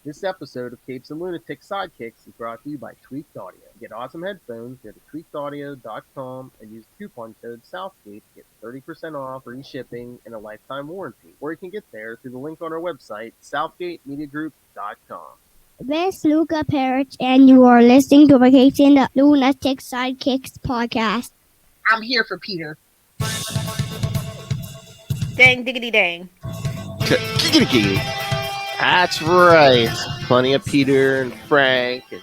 This episode of Capes and Lunatics Sidekicks is brought to you by Tweaked Audio. Get awesome headphones, go to tweakedaudio.com and use the coupon code SOUTHGATE to get 30% off, free shipping, and a lifetime warranty. Or you can get there through the link on our website, southgatemediagroup.com. This is Phil Perich, and you are listening to Capes and the Lunatics Sidekicks Podcast. I'm here for Peter. Dang diggity dang. Giggity. That's right. Plenty of Peter and Frank and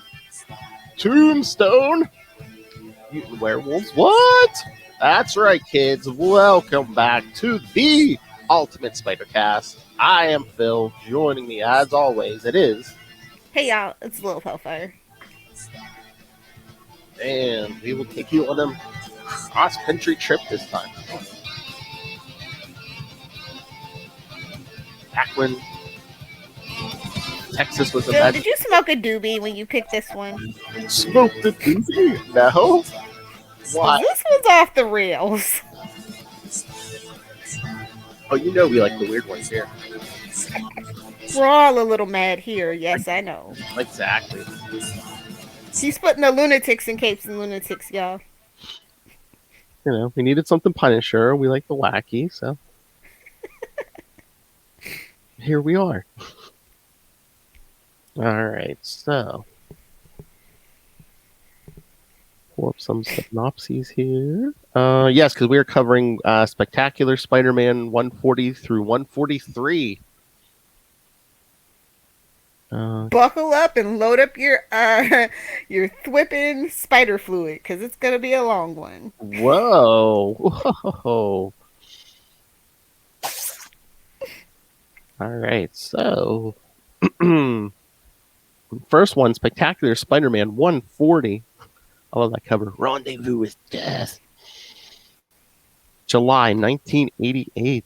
Tombstone. Mutant werewolves. What? That's right, kids. Welcome back to the Ultimate Spider-Cast. I am Phil. Joining me, as always, it is... Hey y'all, it's Lilith Hellfire. And we will take you on a cross-country trip this time. Back when Texas was a Phil, did you smoke a doobie when you picked this one? Smoked the doobie? No. Why? This one's off the rails. Oh, you know we like the weird ones here. We're all a little mad here. Yes, I know. Exactly. He's putting the lunatics in Capes and Lunatics, y'all. You know, we needed something Punisher. We like the wacky, so here we are. All right, so pull up some synopses here. Yes, because we are covering Spectacular Spider-Man 140 through 143. Buckle up and load up your thwipping spider fluid, because it's gonna be a long one. Whoa. All right, so first one, Spectacular Spider-Man 140. I love that cover. Rendezvous with Death. July 1988.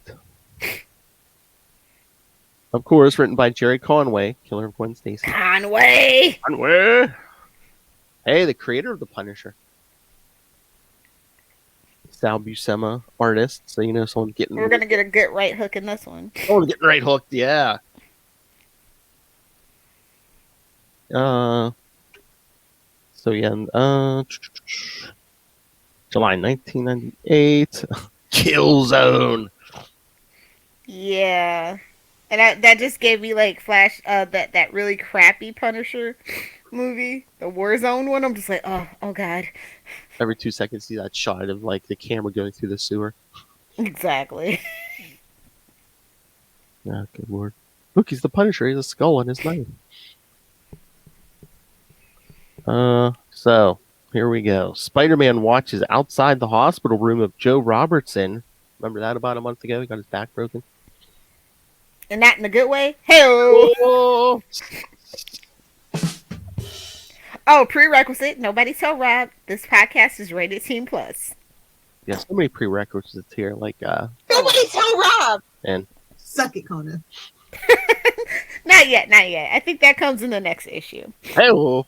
Of course, written by Jerry Conway, killer of Gwen Stacy. Conway! Hey, the creator of The Punisher. Sal Buscema, artist, so you know someone getting... We're going to get a good right hook in this one. Someone getting right hooked, yeah. So yeah, July 1998, Killzone. Yeah, and that just gave me like that really crappy Punisher movie, the Warzone one. I'm just like, oh god. Every 2 seconds, see that shot of like the camera going through the sewer. Exactly. Ah, good lord! Look, he's the Punisher. He has a skull on his knife. So here we go. Spider-Man watches outside the hospital room of Joe Robertson. Remember that about a month ago? He got his back broken. And that in a good way? Hey-oh! Oh, prerequisite. Nobody tell Rob. This podcast is rated Teen Plus. Yeah, so many prerequisites here. Like, Nobody tell Rob! And suck it, Kona. Not yet. I think that comes in the next issue. Hey-oh!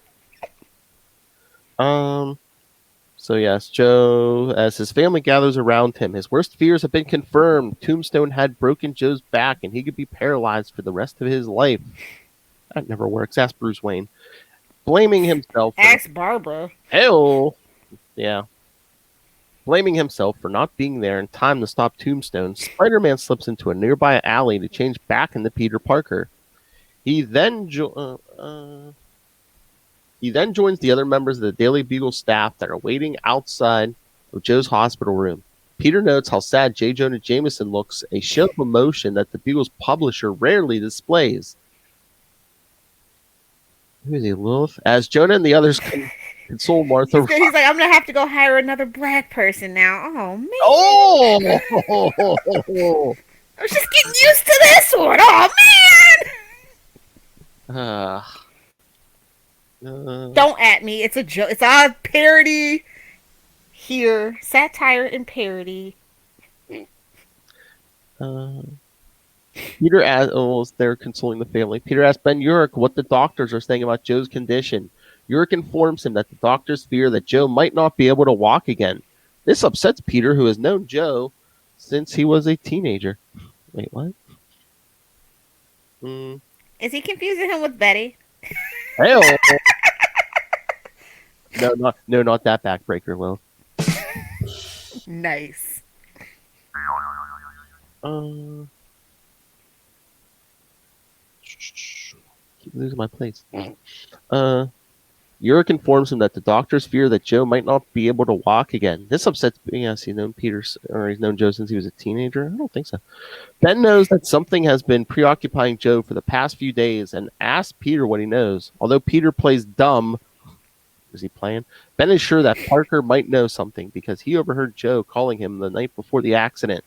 So yes, Joe, as his family gathers around him, his worst fears have been confirmed. Tombstone had broken Joe's back, and he could be paralyzed for the rest of his life. That never works. Ask Bruce Wayne. Blaming himself. Ask Barbara. Hell, yeah. Blaming himself for not being there in time to stop Tombstone, Spider-Man slips into a nearby alley to change back into Peter Parker. He then joins the other members of the Daily Bugle staff that are waiting outside of Joe's hospital room. Peter notes how sad J. Jonah Jameson looks, a show of emotion that the Bugle's publisher rarely displays. Who is he, Lilith? As Jonah and the others console Martha. He's like, I'm going to have to go hire another black person now. Oh, man. Oh! I was just getting used to this one. Oh, man! Don't at me. It's a joke. It's a parody here. Satire and parody. Peter asks, they're consoling the family. Peter asks Ben Urich what the doctors are saying about Joe's condition. Urich informs him that the doctors fear that Joe might not be able to walk again. This upsets Peter, who has known Joe since he was a teenager. Wait, what? Is he confusing him with Betty? Hell. No, not that backbreaker, Will. Nice. Keep losing my place. Yurik informs him that the doctors fear that Joe might not be able to walk again. This upsets Ben. Yes, he's known he's known Joe since he was a teenager. I don't think so. Ben knows that something has been preoccupying Joe for the past few days and asks Peter what he knows. Although Peter plays dumb, is he playing? Ben is sure that Parker might know something because he overheard Joe calling him the night before the accident.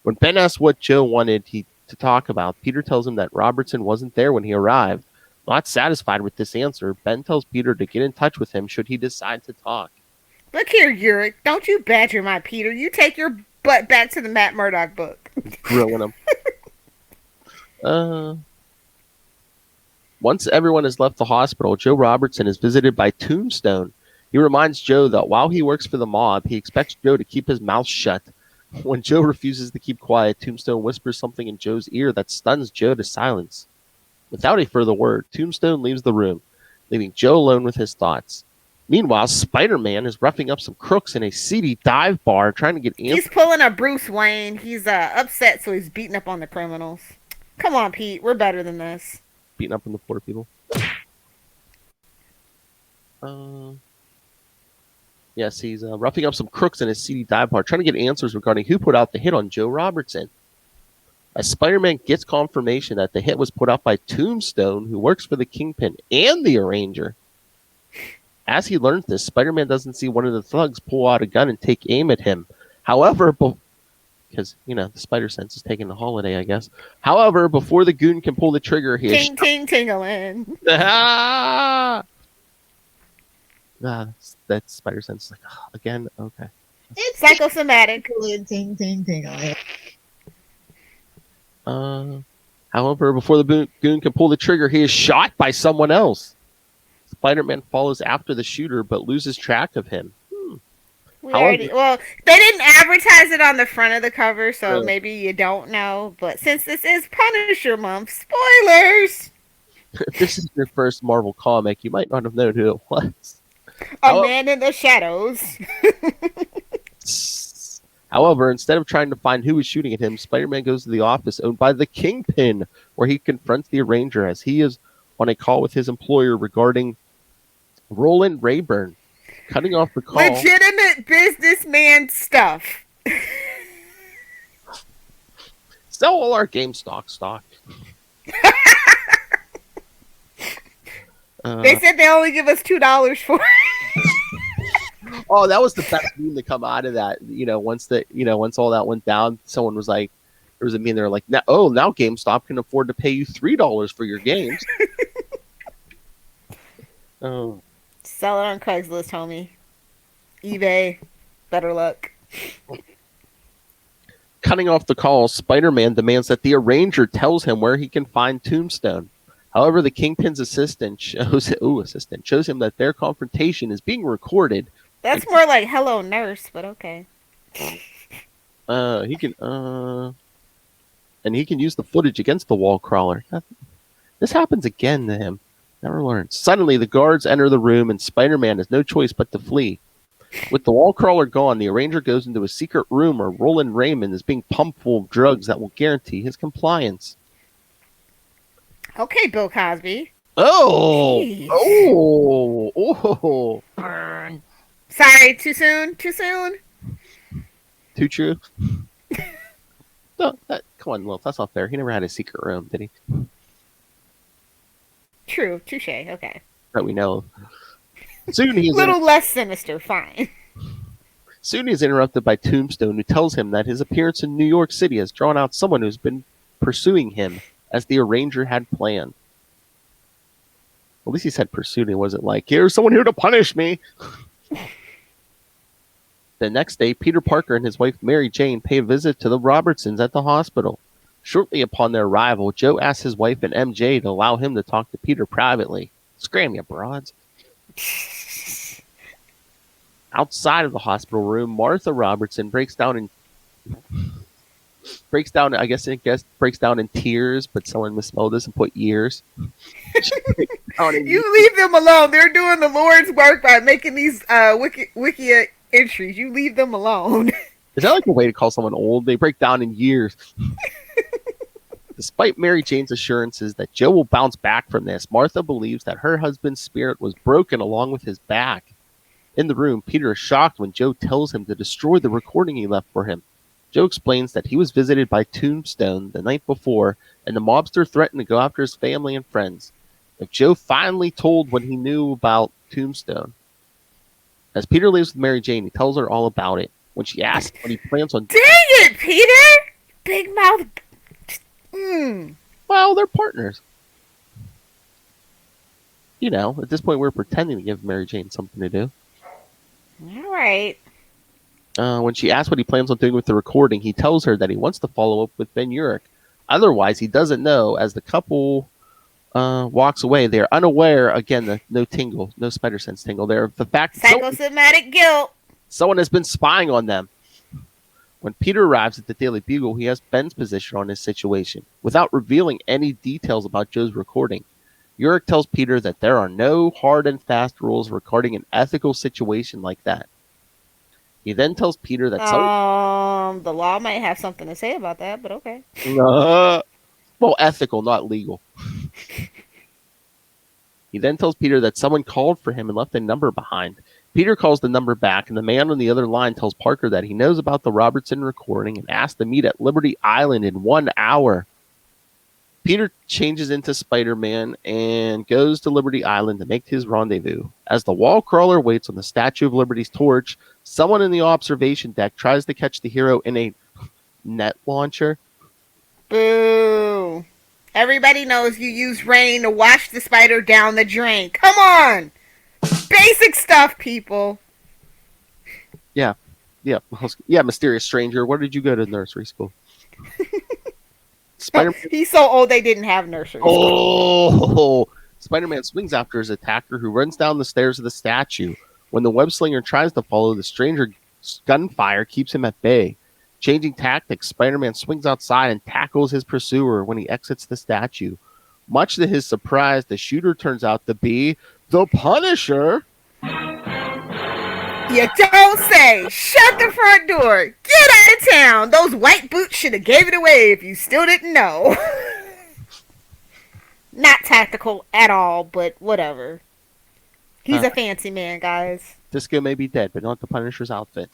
When Ben asks what Joe wanted to talk about, Peter tells him that Robertson wasn't there when he arrived. Not satisfied with this answer, Ben tells Peter to get in touch with him should he decide to talk. Look here, Yurik. Don't you badger my Peter. You take your butt back to the Matt Murdock book. Grilling him. Once everyone has left the hospital, Joe Robertson is visited by Tombstone. He reminds Joe that while he works for the mob, he expects Joe to keep his mouth shut. When Joe refuses to keep quiet, Tombstone whispers something in Joe's ear that stuns Joe to silence. Without a further word, Tombstone leaves the room, leaving Joe alone with his thoughts. Meanwhile, Spider-Man is roughing up some crooks in a seedy dive bar, trying to get answers. He's pulling a Bruce Wayne. He's upset, so he's beating up on the criminals. Come on, Pete. We're better than this. Beating up on the poor people. Yes, he's roughing up some crooks in a seedy dive bar, trying to get answers regarding who put out the hit on Joe Robertson. As Spider-Man gets confirmation that the hit was put out by Tombstone, who works for the Kingpin and the Arranger. As he learns this, Spider-Man doesn't see one of the thugs pull out a gun and take aim at him. However, because, the spider sense is taking the holiday, I guess. However, before the goon can pull the trigger, he is... Ting-ting-tingling. That spider sense is like, again? Okay. It's psychosomatic. Ting, ting, ting. However, before the goon can pull the trigger, he is shot by someone else. Spider-Man follows after the shooter, but loses track of him. They didn't advertise it on the front of the cover, so maybe you don't know. But since this is Punisher Month, spoilers! If this is your first Marvel comic, you might not have known who it was. Man in the shadows. However, instead of trying to find who was shooting at him, Spider-Man goes to the office owned by the Kingpin, where he confronts the Arranger as he is on a call with his employer regarding Roland Rayburn. Cutting off the call. Legitimate businessman stuff. Sell all our GameStop stock. They said they only give us $2 for it. Oh, that was the best meme to come out of that. Once all that went down, someone was like, there was a meme. They were like, now GameStop can afford to pay you $3 for your games. Oh. Sell it on Craigslist, homie. eBay. Better luck. Cutting off the call, Spider-Man demands that the Arranger tells him where he can find Tombstone. However, the Kingpin's assistant shows him that their confrontation is being recorded. That's more like Hello Nurse, but okay. He can use the footage against the wall crawler. This happens again to him. Never learns. Suddenly, the guards enter the room, and Spider-Man has no choice but to flee. With the wall crawler gone, the Arranger goes into a secret room where Roland Raymond is being pumped full of drugs that will guarantee his compliance. Okay, Bill Cosby. Oh! Jeez. Oh! Burn. Sorry, too soon? Too soon? Too true? No, come on, Lil, that's not fair. He never had a secret room, did he? True, touche, okay. That we know of. Soon he is little less sinister, fine. Soon he is interrupted by Tombstone, who tells him that his appearance in New York City has drawn out someone who's been pursuing him, as the Arranger had planned. At least he said pursued. It wasn't like, here's someone here to punish me. The next day, Peter Parker and his wife Mary Jane pay a visit to the Robertsons at the hospital. Shortly upon their arrival, Joe asks his wife and MJ to allow him to talk to Peter privately. Scram, you broads. Outside of the hospital room, Martha Robertson breaks down breaks down. I guess breaks down in tears, but someone misspelled this and put years. You leave them alone. They're doing the Lord's work by making these wiki entries. You leave them alone. Is that like a way to call someone old? They break down in years. Despite Mary Jane's assurances that Joe will bounce back from this, Martha believes that her husband's spirit was broken along with his back. In the room, Peter is shocked when Joe tells him to destroy the recording he left for him. Joe explains that he was visited by Tombstone the night before, and the mobster threatened to go after his family and friends. If Joe finally told what he knew about Tombstone. As Peter leaves with Mary Jane, he tells her all about it. When she asks what he plans on... Dang it, Peter! Big mouth... Well, they're partners. You know, at this point, we're pretending to give Mary Jane something to do. All right. When she asks what he plans on doing with the recording, he tells her that he wants to follow up with Ben Urich. Otherwise, he doesn't know. As the couple walks away, they are unaware, again, no tingle, no spider sense tingle. They're the fact that psychosomatic guilt. Someone has been spying on them. When Peter arrives at the Daily Bugle, he has Ben's position on his situation, without revealing any details about Joe's recording. Urich tells Peter that there are no hard and fast rules regarding an ethical situation like that. He then tells Peter that the law might have something to say about that, but okay. Well, ethical, not legal. He then tells Peter that someone called for him and left a number behind. Peter calls the number back, and the man on the other line tells Parker that he knows about the Robertson recording and asks to meet at Liberty Island in 1 hour. Peter changes into Spider-Man and goes to Liberty Island to make his rendezvous. As the wall crawler waits on the Statue of Liberty's torch, someone in the observation deck tries to catch the hero in a net launcher. Boo! Everybody knows you use rain to wash the spider down the drain. Come on! Basic stuff, people. Yeah, mysterious stranger. Where did you go to nursery school? Spider-Man. He's so old they didn't have nursery school. Spider-Man swings after his attacker, who runs down the stairs of the statue. When the web-slinger tries to follow, the stranger's gunfire keeps him at bay. Changing tactics, Spider-Man swings outside and tackles his pursuer when he exits the statue. Much to his surprise, the shooter turns out to be the Punisher. You don't say. Shut the front door. Get out of town. Those white boots should have gave it away if you still didn't know. Not tactical at all, but whatever. He's a fancy man, guys. Disco may be dead, but not the Punisher's outfit.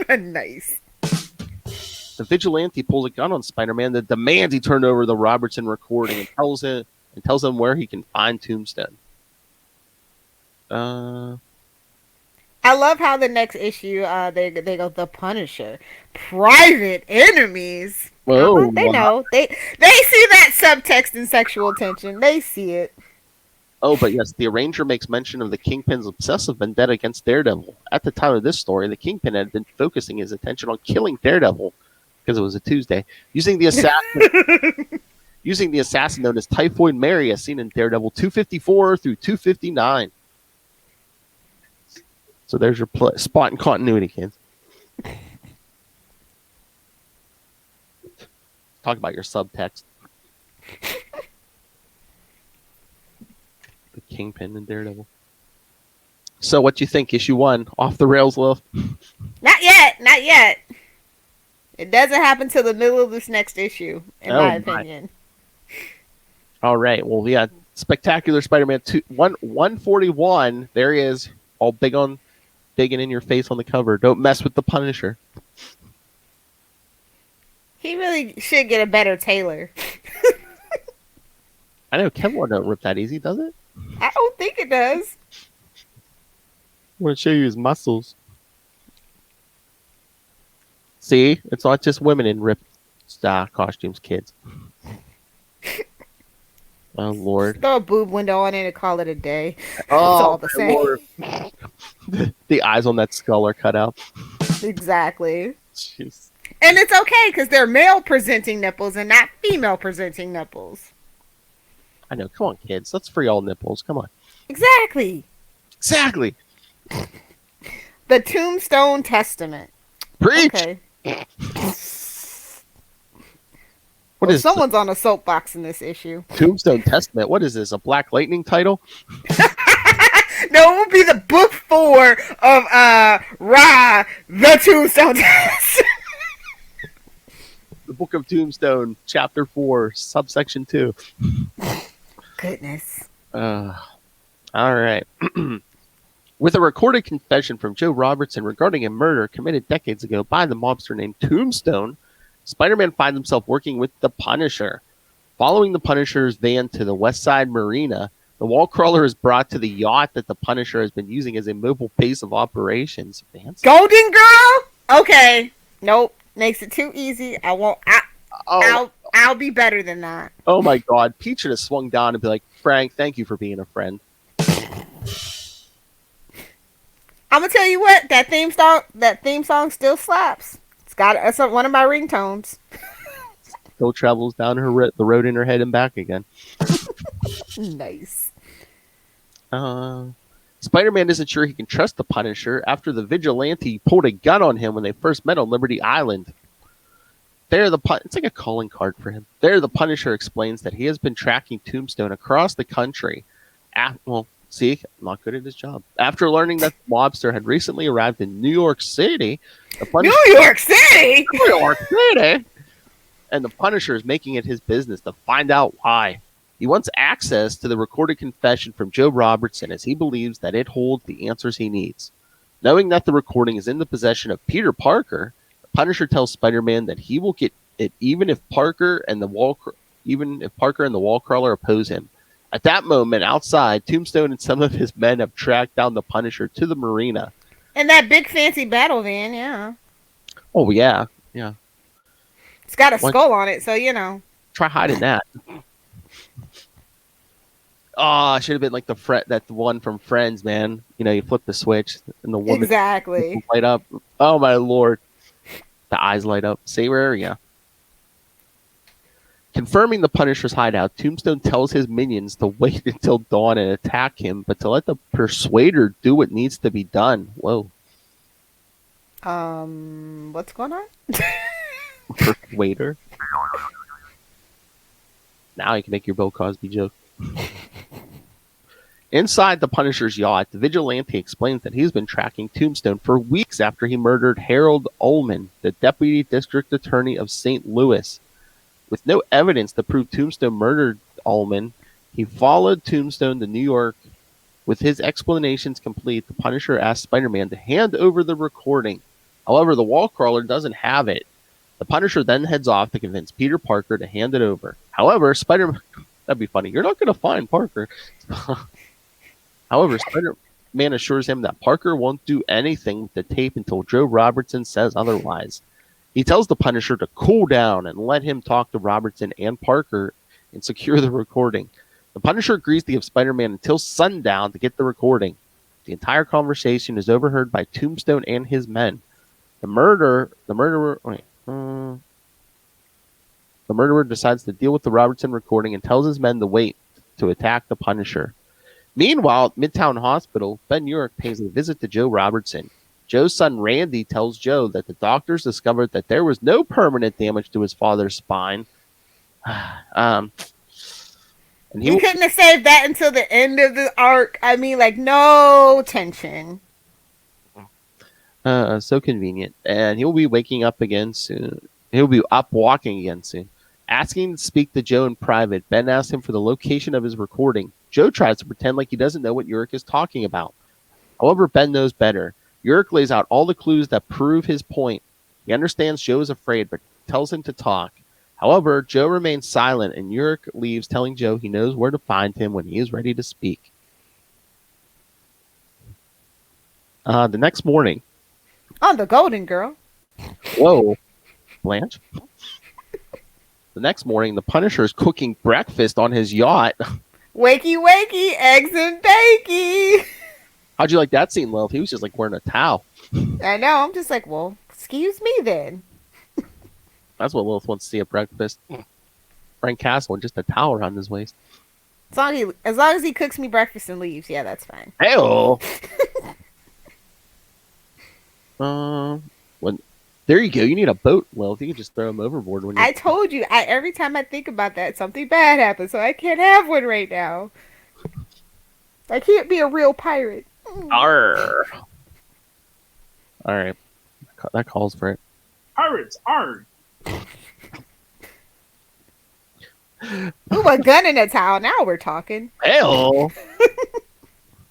Nice. The vigilante pulls a gun on Spider-Man that demands he turn over the Robertson recording and tells him where he can find Tombstone. I love how the next issue they go the Punisher, private enemies. Whoa, they know they see that subtext in sexual tension. They see it. Oh, but yes, the Arranger makes mention of the Kingpin's obsessive vendetta against Daredevil. At the time of this story, the Kingpin had been focusing his attention on killing Daredevil because it was a Tuesday, using the assassin known as Typhoid Mary, as seen in Daredevil 254 through 259. So there's your spot in continuity, kids. Talk about your subtext. The Kingpin and Daredevil. So what do you think? Issue 1, off the rails, Lil? Not yet. It doesn't happen till the middle of this next issue, in my opinion. All right. Well, yeah, Spectacular Spider-Man 141. There he is, all big and in your face on the cover. Don't mess with the Punisher. He really should get a better tailor. I know Kevlar don't rip that easy, does it? I don't think it does. I want to show you his muscles. See, it's not just women in ripped costumes, kids. Oh, Lord. Throw a boob window on it and call it a day. Oh, it's all the same. Lord. The eyes on that skull are cut out. Exactly. Jeez. And it's okay, because they're male-presenting nipples and not female-presenting nipples. I know. Come on, kids. Let's free all nipples. Come on. Exactly. The Tombstone Testament. Preach. Okay. What is someone's on a soapbox in this issue. Tombstone Testament? What is this? A Black Lightning title? No, it would be the book 4 of Ra, the Tombstone Test. The Book of Tombstone, Chapter 4, Subsection 2. Goodness. All right. With a recorded confession from Joe Robertson regarding a murder committed decades ago by the mobster named Tombstone, Spider-Man finds himself working with the Punisher. Following the Punisher's van to the West Side Marina, the wall crawler is brought to the yacht that the Punisher has been using as a mobile base of operations. Fancy. Golden Girl? Okay. Nope. Makes it too easy. I won't. I'll be better than that. Oh my God. Pete should have swung down and be like, Frank, thank you for being a friend. I'm gonna tell you what, that theme song still slaps. It's one of my ringtones. Still travels down the road in her head and back again. Nice. Spider-Man isn't sure he can trust the Punisher after the vigilante pulled a gun on him when they first met on Liberty Island. It's like a calling card for him. There, the Punisher explains that he has been tracking Tombstone across the country. See, I'm not good at his job. After learning that the mobster had recently arrived in New York City, New York City? And the Punisher is making it his business to find out why. He wants access to the recorded confession from Joe Robertson as he believes that it holds the answers he needs. Knowing that the recording is in the possession of Peter Parker, the Punisher tells Spider-Man that he will get it even if Parker and the wall crawler oppose him. At that moment, outside, Tombstone and some of his men have tracked down the Punisher to the marina. And that big fancy battle van, yeah. Oh, yeah. Yeah. It's got a skull on it, so you know. Try hiding that. Oh, it should have been like the one from Friends, man. You know, you flip the switch and the woman exactly light up. Oh, my Lord. The eyes light up. See where? Yeah. Confirming the Punisher's hideout, Tombstone tells his minions to wait until dawn and attack him, but to let the Persuader do what needs to be done. Whoa. What's going on? Persuader? Now you can make your Bill Cosby joke. Inside the Punisher's yacht, the vigilante explains that he's been tracking Tombstone for weeks after he murdered Harold Ullman, the deputy district attorney of St. Louis. With no evidence to prove Tombstone murdered Ullman, he followed Tombstone to New York. With his explanations complete, the Punisher asks Spider-Man to hand over the recording. However, the wall crawler doesn't have it. The Punisher then heads off to convince Peter Parker to hand it over. However, Spider-Man... That'd be funny. You're not going to find Parker. However, Spider-Man assures him that Parker won't do anything with the tape until Joe Robertson says otherwise. He tells the Punisher to cool down and let him talk to Robertson and Parker and secure the recording. The Punisher agrees to give Spider-Man until sundown to get the recording. The entire conversation is overheard by Tombstone and his men. The murderer decides to deal with the Robertson recording and tells his men to wait to attack the Punisher. Meanwhile, at Midtown Hospital, Ben Urich pays a visit to Joe Robertson. Joe's son Randy tells Joe that the doctors discovered that there was no permanent damage to his father's spine. And you couldn't have saved that until the end of the arc. I mean, like, no tension. So convenient. And he'll be waking up again soon. He'll be up walking again soon. Asking to speak to Joe in private, Ben asks him for the location of his recording. Joe tries to pretend like he doesn't know what Urich is talking about. However, Ben knows better. Urich lays out all the clues that prove his point. He understands Joe is afraid, but tells him to talk. However, Joe remains silent, and Urich leaves, telling Joe he knows where to find him when he is ready to speak. The next morning. On the Golden Girl. Whoa. Blanche? The next morning, the Punisher is cooking breakfast on his yacht. Wakey, wakey, eggs and bakey. How'd you like that scene, Lilith? He was just like wearing a towel. I know. I'm just like, well, excuse me then. That's what Lilith wants to see at breakfast. Frank Castle and just a towel around his waist. As long as he cooks me breakfast and leaves, yeah, that's fine. Hey-oh. There you go. You need a boat, Lilith. You can just throw him overboard when you. I told you. Every time I think about that, something bad happens, so I can't have one right now. I can't be a real pirate. Arr. All right, that calls for it. Pirates, arg! Ooh, a gun in a towel. Now we're talking. Hell.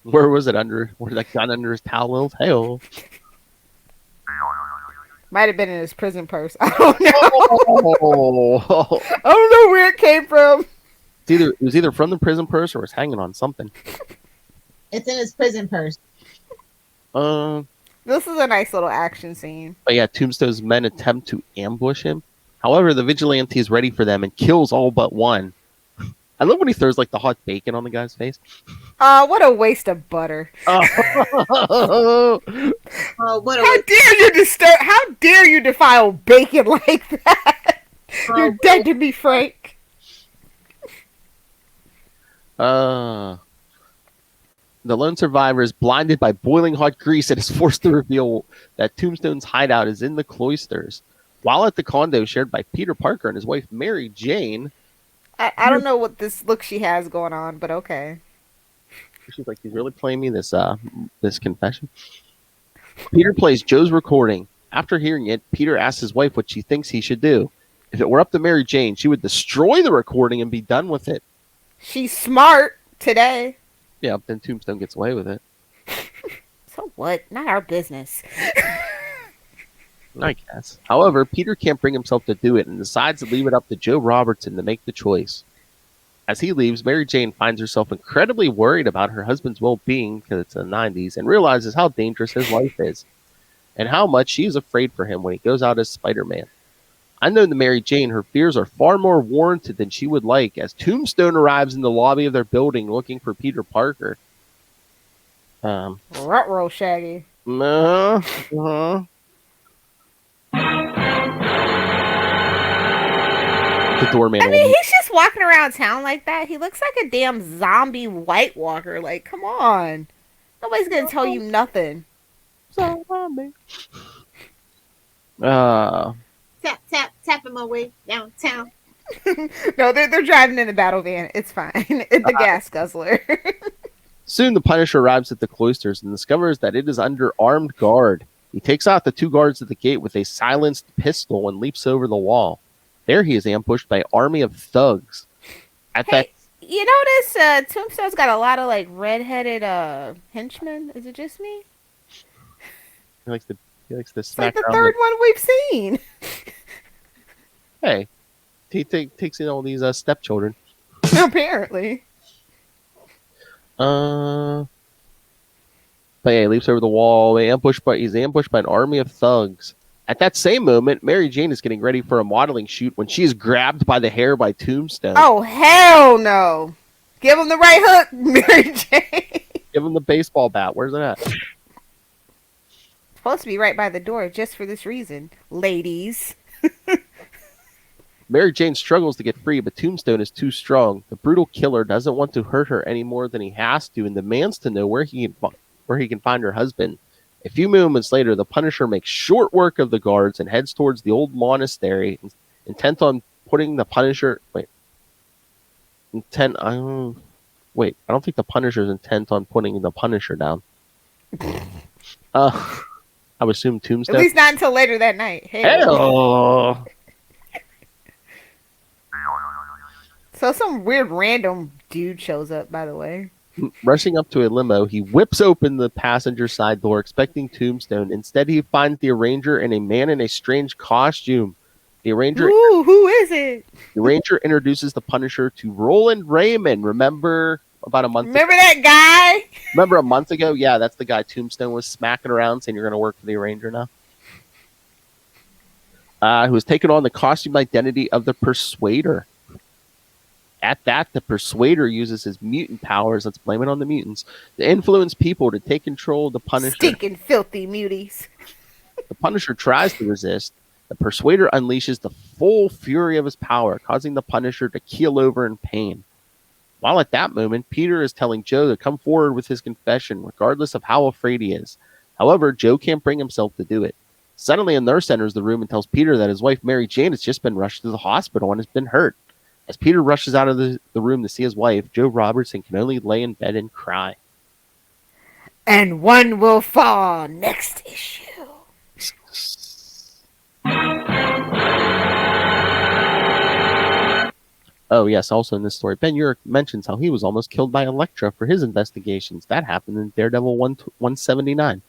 Where was it under? Where that gun under his towel, Lilith? Hell. Might have been in his prison purse. I don't know. Oh. I don't know where it came from. It was either from the prison purse or it was hanging on something. It's in his prison purse. This is a nice little action scene. But yeah, Tombstone's men attempt to ambush him. However, the vigilante is ready for them and kills all but one. I love when he throws like the hot bacon on the guy's face. What a waste of butter. Oh. What How dare you defile bacon like that? You're dead to me, Frank. The lone survivor is blinded by boiling hot grease and is forced to reveal that Tombstone's hideout is in the cloisters. While at the condo shared by Peter Parker and his wife Mary Jane. I don't know what this look she has going on, but okay. She's like, he's really playing me this confession. Peter plays Joe's recording. After hearing it, Peter asks his wife what she thinks he should do. If it were up to Mary Jane, she would destroy the recording and be done with it. She's smart today. Yeah, then Tombstone gets away with it. So what? Not our business. I guess. However, Peter can't bring himself to do it and decides to leave it up to Joe Robertson to make the choice. As he leaves, Mary Jane finds herself incredibly worried about her husband's well-being because it's the 90s and realizes how dangerous his life is and how much she is afraid for him when he goes out as Spider-Man. Unknown to Mary Jane, her fears are far more warranted than she would like as Tombstone arrives in the lobby of their building looking for Peter Parker. Ruh-roh, Shaggy. The doorman. I mean, he's just walking around town like that. He looks like a damn zombie White Walker. Like, come on. Nobody's gonna tell you nothing. Zombie. Tapping my way downtown. No, they're driving in the battle van. It's fine. It's the gas guzzler. Soon the Punisher arrives at the cloisters and discovers that it is under armed guard. He takes out the two guards at the gate with a silenced pistol and leaps over the wall. There he is ambushed by an army of thugs. You notice Tombstone's got a lot of like redheaded henchmen? Is it just me? He likes to It's smack like the around third one we've seen. Hey, he takes in all these stepchildren. Apparently. But yeah, he leaps over the wall. He's ambushed by an army of thugs. At that same moment, Mary Jane is getting ready for a modeling shoot when she is grabbed by the hair by Tombstone. Oh, hell no. Give him the right hook, Mary Jane. Give him the baseball bat. Where's it at? Supposed to be right by the door just for this reason, ladies. Mary Jane struggles to get free, but Tombstone is too strong. The brutal killer doesn't want to hurt her any more than he has to and demands to know where he can find her husband. A few moments later, the Punisher makes short work of the guards and heads towards the old monastery, intent on putting the Punisher... I don't think the Punisher's intent on putting the Punisher down. I would assume Tombstone... At least not until later that night. Hello! So some weird random dude shows up, by the way. Rushing up to a limo, he whips open the passenger side door, expecting Tombstone. Instead, he finds the Arranger and a man in a strange costume. The Arranger... Ooh, who is it? The Arranger introduces the Punisher to Roland Raymond. Remember about a month ago? Remember that guy? Remember a month ago? Yeah, that's the guy Tombstone was smacking around saying you're going to work for the Arranger now. Who has taken on the costume identity of the Persuader. At that, the Persuader uses his mutant powers, let's blame it on the mutants, to influence people to take control of the Punisher. Stinking filthy muties. The Punisher tries to resist. The Persuader unleashes the full fury of his power, causing the Punisher to keel over in pain. While at that moment, Peter is telling Joe to come forward with his confession, regardless of how afraid he is. However, Joe can't bring himself to do it. Suddenly, a nurse enters the room and tells Peter that his wife, Mary Jane, has just been rushed to the hospital and has been hurt. As Peter rushes out of the room to see his wife, Joe Robertson can only lay in bed and cry. And one will fall next issue. Oh, yes, also in this story, Ben Urich mentions how he was almost killed by Elektra for his investigations. That happened in Daredevil 179.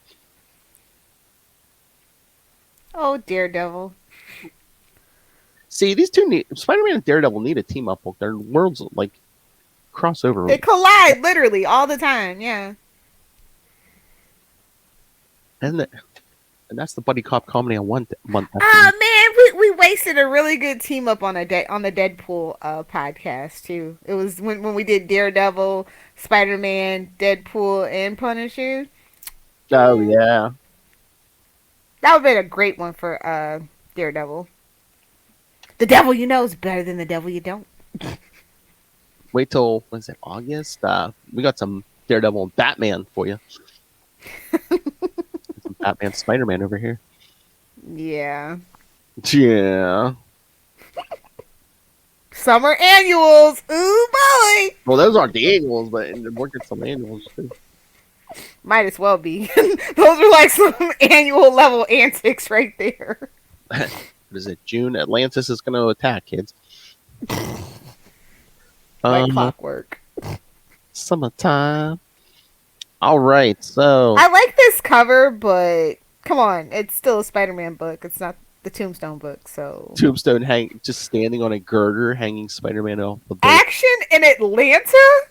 Oh, Daredevil. See, these two Spider-Man and Daredevil need a team-up book. Their worlds, like, cross over. They collide, literally, all the time, yeah. And that's the buddy cop comedy I want. Oh man, we wasted a really good team up on the Deadpool podcast too. It was when we did Daredevil, Spider-Man, Deadpool, and Punisher. Oh yeah, that would have been a great one for Daredevil. The devil you know is better than the devil you don't. Wait till August? We got some Daredevil and Batman for you. Some Batman, Spider-Man over here. Yeah. Yeah. Summer annuals. Ooh boy. Well, those aren't the annuals, but we'll get some annuals too. Might as well be. Those are like some annual level antics right there. What is it? June? Atlantis is going to attack, kids. Like clockwork. Summertime. All right, so I like this cover, but come on, it's still a Spider-Man book. It's not the Tombstone book, so Tombstone just standing on a girder, hanging Spider-Man off the boat. Action in Atlanta?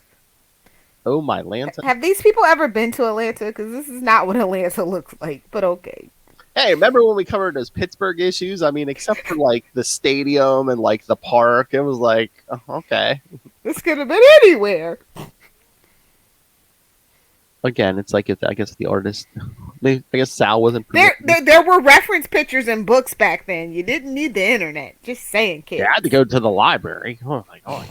Oh my Atlanta! Have these people ever been to Atlanta? Because this is not what Atlanta looks like. But okay. Hey, remember when we covered those Pittsburgh issues? I mean, except for like the stadium and like the park, it was like okay. This could have been anywhere. Again, it's like I guess the artist. I guess Sal wasn't. There were reference pictures in books back then. You didn't need the internet. Just saying, kids. You had to go to the library. Oh my god.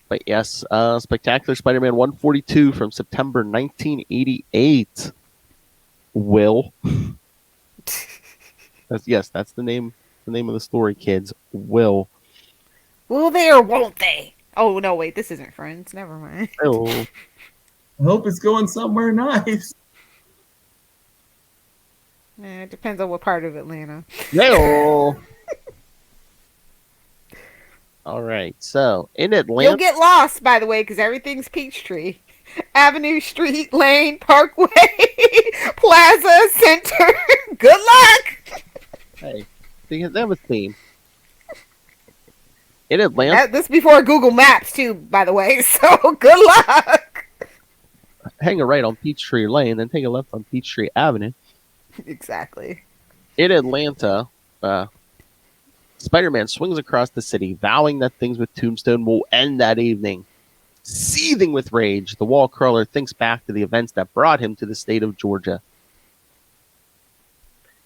But yes, Spectacular Spider-Man 142 from September 1988. Will. That's the name of the story, kids. Will. Will they or won't they? Oh no, wait, this isn't Friends. Never mind. Oh. I hope it's going somewhere nice. It depends on what part of Atlanta. No. All right, so in Atlanta, you'll get lost, by the way, because everything's Peachtree. Avenue, Street, Lane, Parkway, Plaza, Center. Good luck. Hey, they have a theme. In Atlanta, this before Google Maps too, by the way. So good luck. Hang a right on Peachtree Lane, then take a left on Peachtree Avenue. Exactly. In Atlanta, Spider-Man swings across the city, vowing that things with Tombstone will end that evening. Seething with rage, the wall crawler thinks back to the events that brought him to the state of Georgia.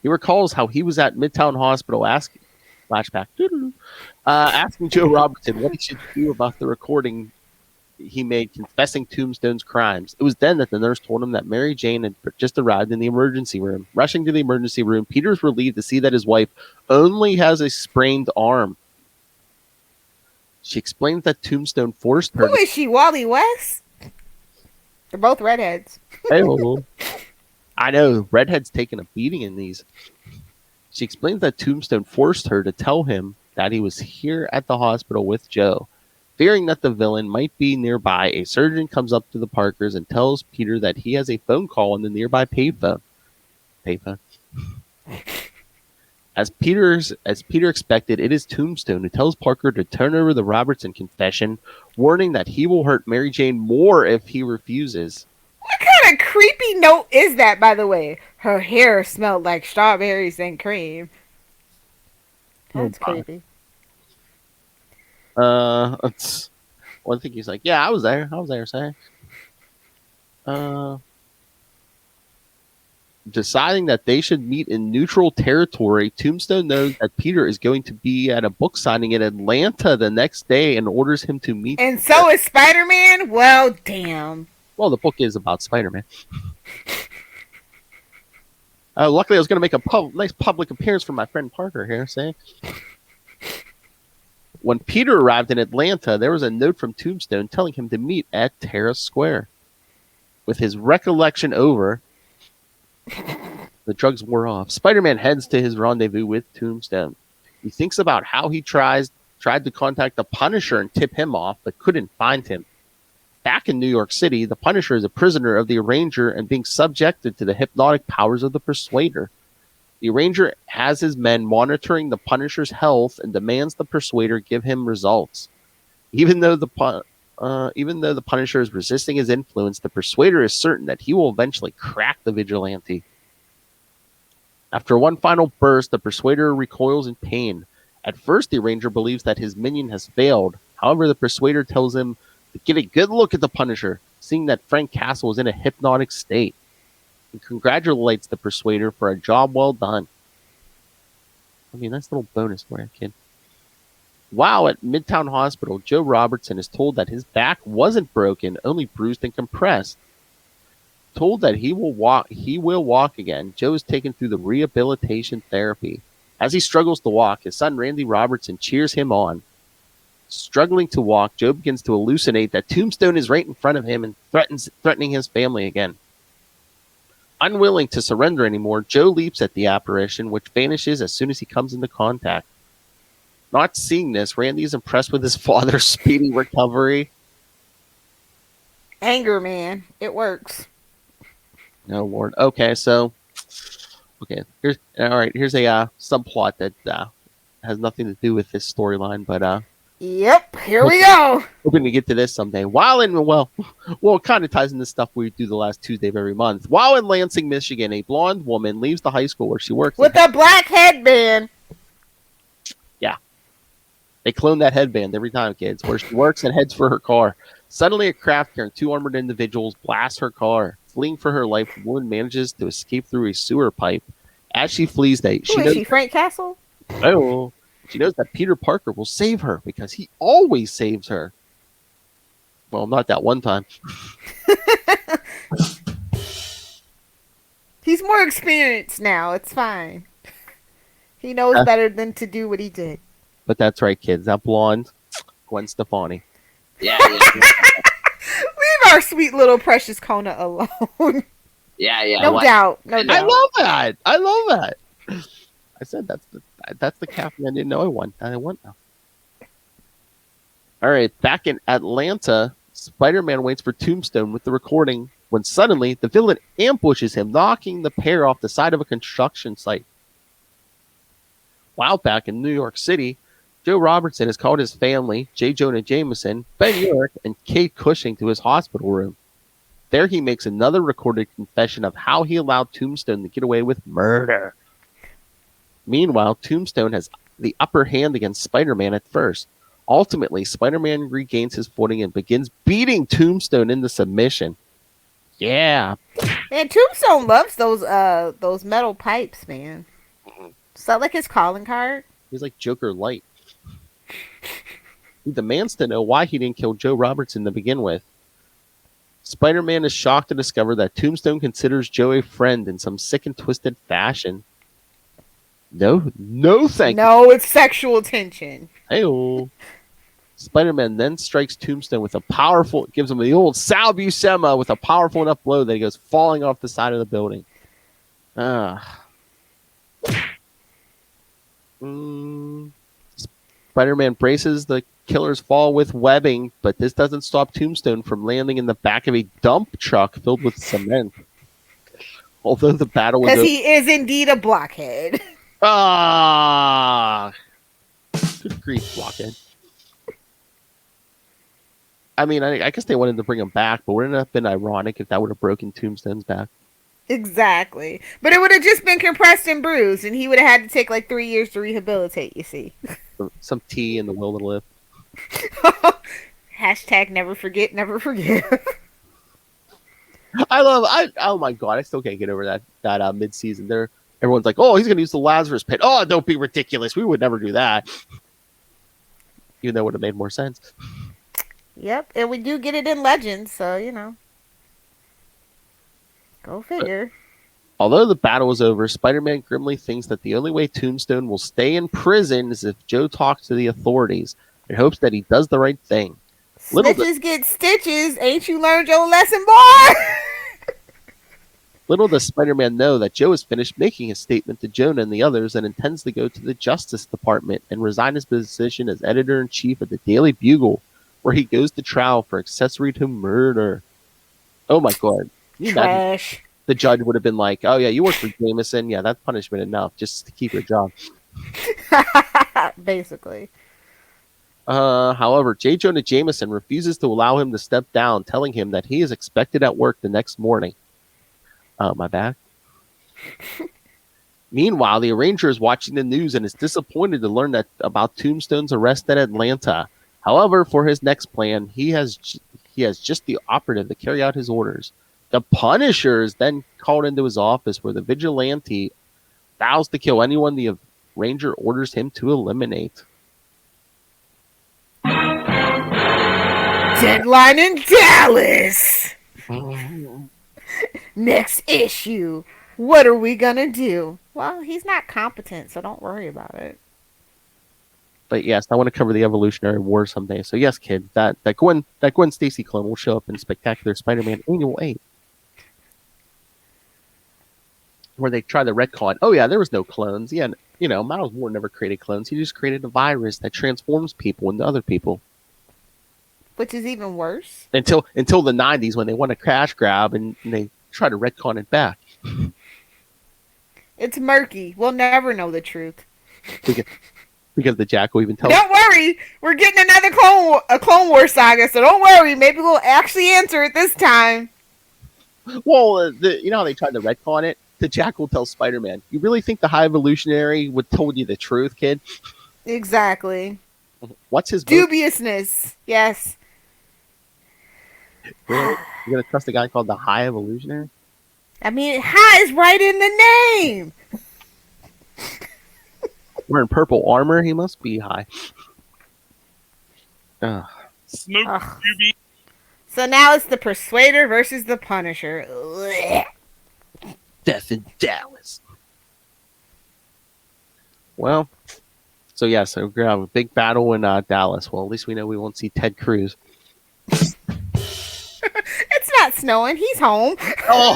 He recalls how he was at Midtown Hospital asking Joe Robertson what he should do about the recording he made confessing Tombstone's crimes. It was then that the nurse told him that Mary Jane had just arrived in the emergency room. Rushing to the emergency room, Peter's relieved to see that his wife only has a sprained arm. She explains that Tombstone forced her. Who is she, Wally West? They're both redheads. I know, redheads taking a beating in these. She explains that Tombstone forced her to tell him that he was here at the hospital with Joe. Fearing that the villain might be nearby, a surgeon comes up to the Parkers and tells Peter that he has a phone call on the nearby payphone. As Peter expected, it is Tombstone who tells Parker to turn over the Robertson confession, warning that he will hurt Mary Jane more if he refuses. What kind of creepy note is that, by the way? Her hair smelled like strawberries and cream. That's creepy. It's one thing he's like, yeah, I was there, say. Deciding that they should meet in neutral territory, Tombstone knows that Peter is going to be at a book signing in Atlanta the next day and orders him to meet. And so is Spider-Man? Well, damn. Well, the book is about Spider-Man. Luckily, I was going to make a nice public appearance for my friend Parker here. See? When Peter arrived in Atlanta, there was a note from Tombstone telling him to meet at Terrace Square. With his recollection over, the drugs wore off. Spider-Man heads to his rendezvous with Tombstone. He thinks about how he tried to contact the Punisher and tip him off, but couldn't find him. Back in New York City, the Punisher is a prisoner of the Arranger and being subjected to the hypnotic powers of the Persuader. The Arranger has his men monitoring the Punisher's health and demands the Persuader give him results. Even though the Punisher is resisting his influence, the Persuader is certain that he will eventually crack the Vigilante. After one final burst, the Persuader recoils in pain. At first, the Arranger believes that his minion has failed. However, the Persuader tells him to get a good look at the Punisher, seeing that Frank Castle is in a hypnotic state. He congratulates the Persuader for a job well done. I mean, that's a little bonus for you, kid. While at Midtown Hospital, Joe Robertson is told that his back wasn't broken, only bruised and compressed. Told that he will walk again, Joe is taken through the rehabilitation therapy. As he struggles to walk, his son Randy Robertson cheers him on. Struggling to walk, Joe begins to hallucinate that Tombstone is right in front of him and threatening his family again. Unwilling to surrender anymore, Joe leaps at the apparition, which vanishes as soon as he comes into contact. Not seeing this, Randy is impressed with his father's speedy recovery. Anger, man. It works. No, Lord. Okay, so... here's a subplot that has nothing to do with this storyline, but... Yep, here we go. Hoping to get to this someday. It kind of ties into stuff we do the last Tuesday of every month. While in Lansing, Michigan, a blonde woman leaves the high school where she works. With a black headband. Yeah. They clone that headband every time, kids. Where she works and heads for her car. Suddenly, a craft carrying two armored individuals blast her car. Fleeing for her life, the woman manages to escape through a sewer pipe. As she flees, Is she Frank Castle? Oh. She knows that Peter Parker will save her because he always saves her. Well, not that one time. He's more experienced now. It's fine. He knows better than to do what he did. But that's right, kids. That blonde, Gwen Stefani. Yeah. Leave our sweet little precious Kona alone. Yeah. No doubt. I love that. I said that's the caffeine I didn't know I want now. All right, back in Atlanta, Spider-Man waits for Tombstone with the recording when suddenly the villain ambushes him, knocking the pair off the side of a construction site. While back in New York City, Joe Robertson has called his family, J. Jonah Jameson, Ben York, and Kate Cushing to his hospital room. There he makes another recorded confession of how he allowed Tombstone to get away with murder. Meanwhile, Tombstone has the upper hand against Spider-Man at first. Ultimately, Spider-Man regains his footing and begins beating Tombstone into submission. Yeah. Man, Tombstone loves those metal pipes, man. Is that like his calling card? He's like Joker Light. He demands to know why he didn't kill Joe Robertson to begin with. Spider-Man is shocked to discover that Tombstone considers Joe a friend in some sick and twisted fashion. No, thank you. No, it's sexual tension. Hey-oh. Spider-Man then strikes Tombstone with gives him the old Sal Buscema with a powerful enough blow that he goes falling off the side of the building. Spider-Man braces the killer's fall with webbing, but this doesn't stop Tombstone from landing in the back of a dump truck filled with cement. Although the battle was... Because he is indeed a blockhead. Good grief, blockhead. I mean, I guess they wanted to bring him back, but wouldn't it have been ironic if that would have broken Tombstone's back? Exactly. But it would have just been compressed and bruised, and he would have had to take like 3 years to rehabilitate, you see. Some tea and the will to live. Hashtag never forget, never forgive. Oh my god, I still can't get over that mid-season there. Everyone's like, oh, he's going to use the Lazarus Pit. Oh, don't be ridiculous. We would never do that. Even though it would have made more sense. Yep, and we do get it in Legends, so, you know. Go figure. Although the battle is over, Spider-Man grimly thinks that the only way Tombstone will stay in prison is if Joe talks to the authorities and hopes that he does the right thing. Snitches get stitches. Ain't you learned your lesson, boy? Little does Spider-Man know that Joe has finished making his statement to Jonah and the others and intends to go to the Justice Department and resign his position as editor-in-chief of the Daily Bugle, where he goes to trial for accessory to murder. Oh my god. Trash. The judge would have been like, oh yeah, you work for Jameson. Yeah, that's punishment enough just to keep your job. Basically. However, J. Jonah Jameson refuses to allow him to step down, telling him that he is expected at work the next morning. My bad. Meanwhile, the Arranger is watching the news and is disappointed to learn that about Tombstone's arrest in Atlanta. However, for his next plan, he has just the operative to carry out his orders. The Punisher is then called into his office, where the vigilante vows to kill anyone the Arranger orders him to eliminate. Deadline in Dallas. Next issue. What are we gonna do? Well, he's not competent, so don't worry about it. But yes, I want to cover the Evolutionary War someday. So yes, kids, that Gwen Stacy clone will show up in Spectacular Spider-Man Annual 8. Where they try to retcon, oh yeah, there was no clones. Yeah, Miles Moore never created clones. He just created a virus that transforms people into other people. Which is even worse. Until the 90s, when they want to crash grab and they try to retcon it back. It's murky. We'll never know the truth. Because the Jack will even tell. Don't worry, we're getting another Clone War saga, so don't worry. Maybe we'll actually answer it this time. Well, how they tried to retcon it? The Jack will tell Spider-Man, "You really think the High Evolutionary would told you the truth, kid?" Exactly. What's his dubiousness? Yes. Really? You're gonna trust a guy called the High Evolutionary? I mean, high is right in the name. Wearing purple armor, he must be high. So now it's the Persuader versus the Punisher. Ugh. Death in Dallas. Well, so we're gonna have a big battle in Dallas. Well, at least we know we won't see Ted Cruz. It's not snowing. He's home. Oh,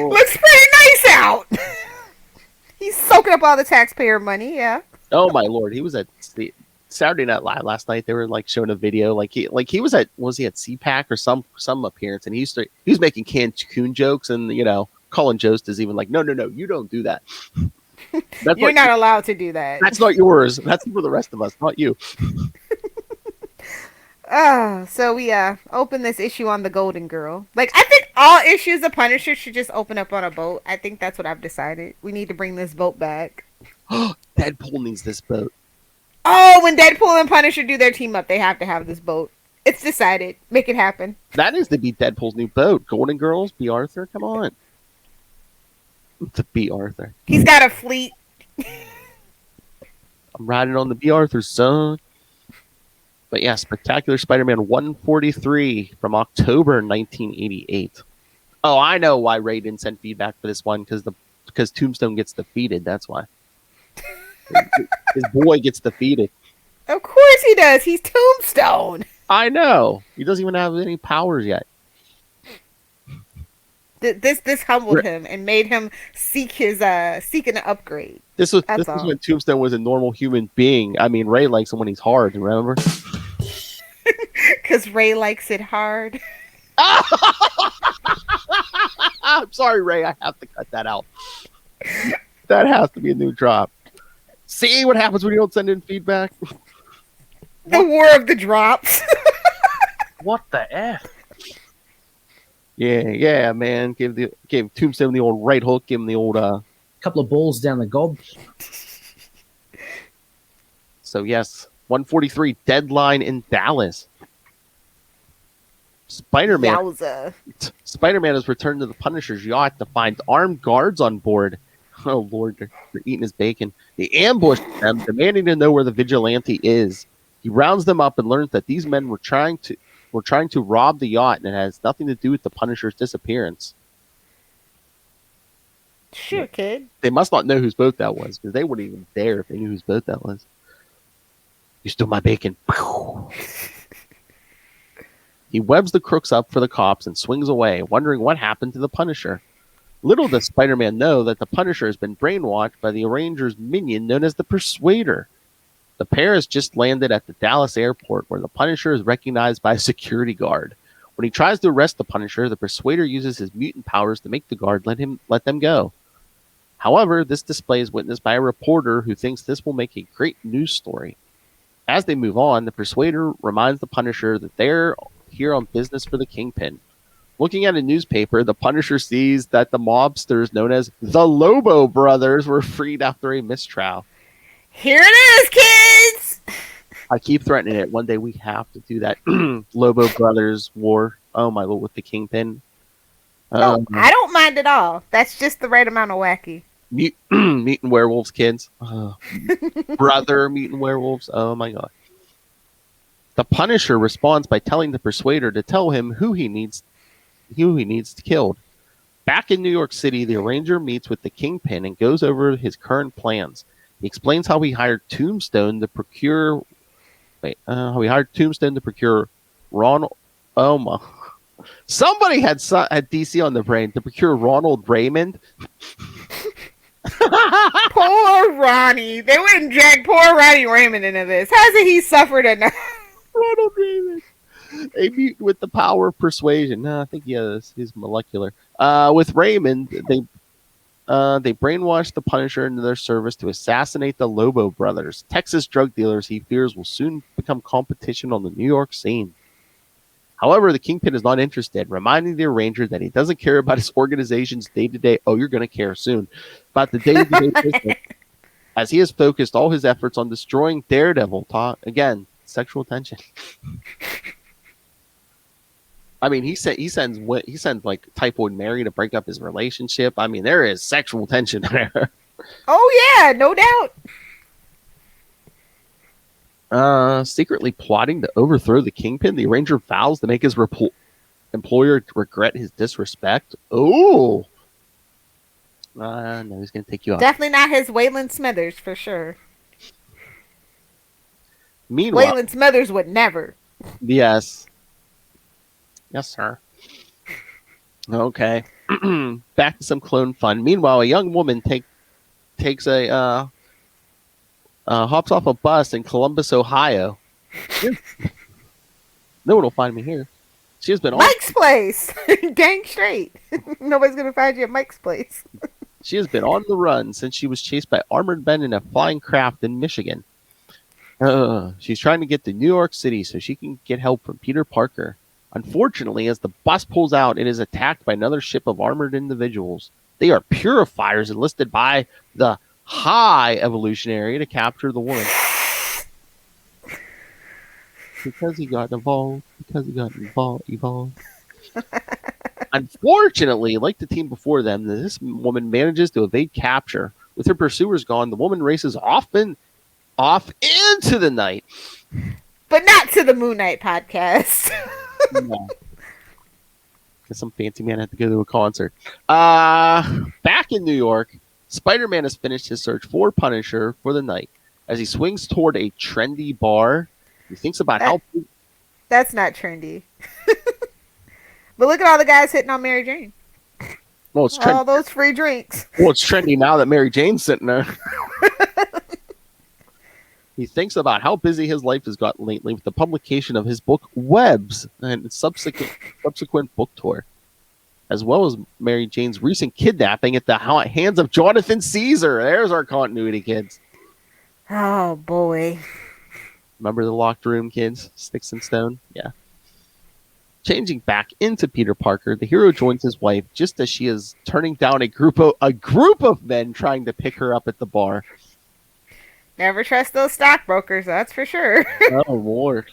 looks pretty nice out. He's soaking up all the taxpayer money. Yeah. Oh my lord, he was at Saturday Night Live last night. They were like showing a video, was he at CPAC or some appearance, and he was making Cancun jokes, and Colin Jost is even like, no, you don't do that. You're not allowed to do that. That's not yours. That's for the rest of us, not you. So we open this issue on the Golden Girl. Like, I think all issues of Punisher should just open up on a boat. I think that's what I've decided. We need to bring this boat back. Deadpool needs this boat. Oh, when Deadpool and Punisher do their team up, they have to have this boat. It's decided. Make it happen. That is to be Deadpool's new boat. Golden Girls, B. Arthur, come on. To B. Arthur. He's got a fleet. I'm riding on the B. Arthur, son. But yeah, Spectacular Spider-Man 143 from October 1988. Oh, I know why Ray didn't send feedback for this one, because Tombstone gets defeated. That's why. His boy gets defeated. Of course he does. He's Tombstone. I know. He doesn't even have any powers yet. This humbled him and made him seek an upgrade. This was when Tombstone was a normal human being. I mean, Ray likes him when he's hard. Remember? Because Ray likes it hard. I'm sorry, Ray. I have to cut that out. That has to be a new drop. See what happens when you don't send in feedback? The war of the drops. What the F? Yeah, man. Gave Tombstone the old right hook. Give him the old couple of balls down the gob. So yes, 143 deadline in Dallas. Spider-Man has returned to the Punisher's yacht to find armed guards on board. Oh Lord, they're eating his bacon. They ambush them, demanding to know where the vigilante is. He rounds them up and learns that these men were trying to rob the yacht, and it has nothing to do with the Punisher's disappearance. Sure, kid. They must not know whose boat that was, because they wouldn't even dare if they knew whose boat that was. You stole my bacon. He webs the crooks up for the cops and swings away, wondering what happened to the Punisher. Little does Spider-Man know that the Punisher has been brainwashed by the Arranger's minion known as the Persuader. The pair has just landed at the Dallas airport, where the Punisher is recognized by a security guard. When he tries to arrest the Punisher, the Persuader uses his mutant powers to make the guard let them go. However, this display is witnessed by a reporter who thinks this will make a great news story. As they move on, the Persuader reminds the Punisher that they're here on business for the Kingpin. Looking at a newspaper, the Punisher sees that the mobsters known as the Lobo Brothers were freed after a mistrial. Here it is, kids! I keep threatening it. One day we have to do that Lobo Brothers war. Oh my lord, with the Kingpin. No, I don't mind at all. That's just the right amount of wacky. Mutant werewolves, kids. Brother mutant werewolves. Oh my god. The Punisher responds by telling the Persuader to tell him who he needs killed. Back in New York City, the Arranger meets with the Kingpin and goes over his current plans. He explains how he hired Tombstone to procure Ronald. Oh my! Somebody had DC on the brain to procure Ronald Raymond. Poor Ronnie. They wouldn't drag poor Ronnie Raymond into this. Hasn't he suffered enough? Ronald Raymond. A mutant with the power of persuasion. No, I think he's molecular. With Raymond, they brainwashed the Punisher into their service to assassinate the Lobo Brothers, Texas drug dealers he fears will soon become competition on the New York scene. However, the Kingpin is not interested, reminding the Arranger that he doesn't care about his organization's day-to-day. Oh, you're going to care soon about the day-to-day business, as he has focused all his efforts on destroying Daredevil. Again, sexual tension. I mean, he sends like Typhoid Mary to break up his relationship. I mean, there is sexual tension there. Oh yeah, no doubt. Secretly plotting to overthrow the Kingpin, the Arranger vows to make his employer regret his disrespect. Oh, no, he's gonna take you out. Definitely not his Waylon Smithers for sure. Meanwhile, Waylon Smithers would never. Yes, sir. Okay, back to some clone fun. Meanwhile, a young woman hops off a bus in Columbus, Ohio. No one will find me here. She has been Mike's place. Dang straight. Nobody's gonna find you at Mike's place. She has been on the run since she was chased by armored men in a flying craft in Michigan. She's trying to get to New York City so she can get help from Peter Parker. Unfortunately, as the bus pulls out, it is attacked by another ship of armored individuals. They are purifiers enlisted by the High Evolutionary to capture the woman. Because he got evolved. Unfortunately, like the team before them, this woman manages to evade capture. With her pursuers gone, the woman races off into the night. But not to the Moon Knight podcast. No. Because some fancy man had to go to a concert. Back in New York, Spider-Man has finished his search for Punisher for the night. As he swings toward a trendy bar, he thinks about how... That's not trendy. But look at all the guys hitting on Mary Jane. Well, it's trendy. All those free drinks. Well, it's trendy now that Mary Jane's sitting there. He thinks about how busy his life has gotten lately with the publication of his book Webs and subsequent book tour, as well as Mary Jane's recent kidnapping at the hands of Jonathan Caesar. There's our continuity, kids. Oh, boy. Remember the locked room, kids? Sticks and stone? Yeah. Changing back into Peter Parker, the hero joins his wife just as she is turning down a group of men trying to pick her up at the bar. Never trust those stockbrokers, that's for sure. Oh, Lord.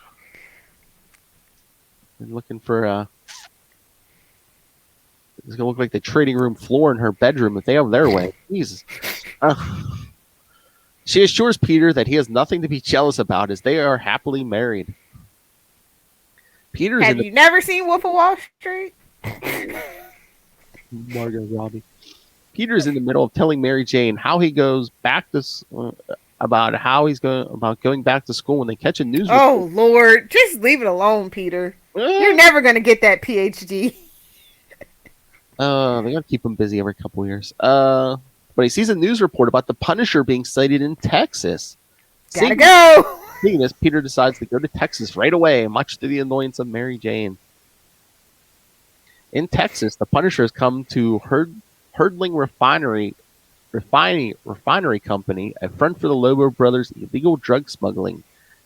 I'm looking for it's gonna look like the trading room floor in her bedroom if they have their way. Jesus. She assures Peter that he has nothing to be jealous about as they are happily married. Have you never seen Wolf of Wall Street? Margot Robbie. Peter's in the middle of telling Mary Jane how he goes back to about going back to school when they catch a news Oh Lord, just leave it alone, Peter. You're never gonna get that PhD. They gotta keep him busy every couple of years. But he sees a news report about the Punisher being sighted in Texas. Gotta go. Seeing this, Peter decides to go to Texas right away, much to the annoyance of Mary Jane. In Texas, the Punisher has come to Herdling Refinery Company, a front for the Lobo brothers' illegal drug smuggling.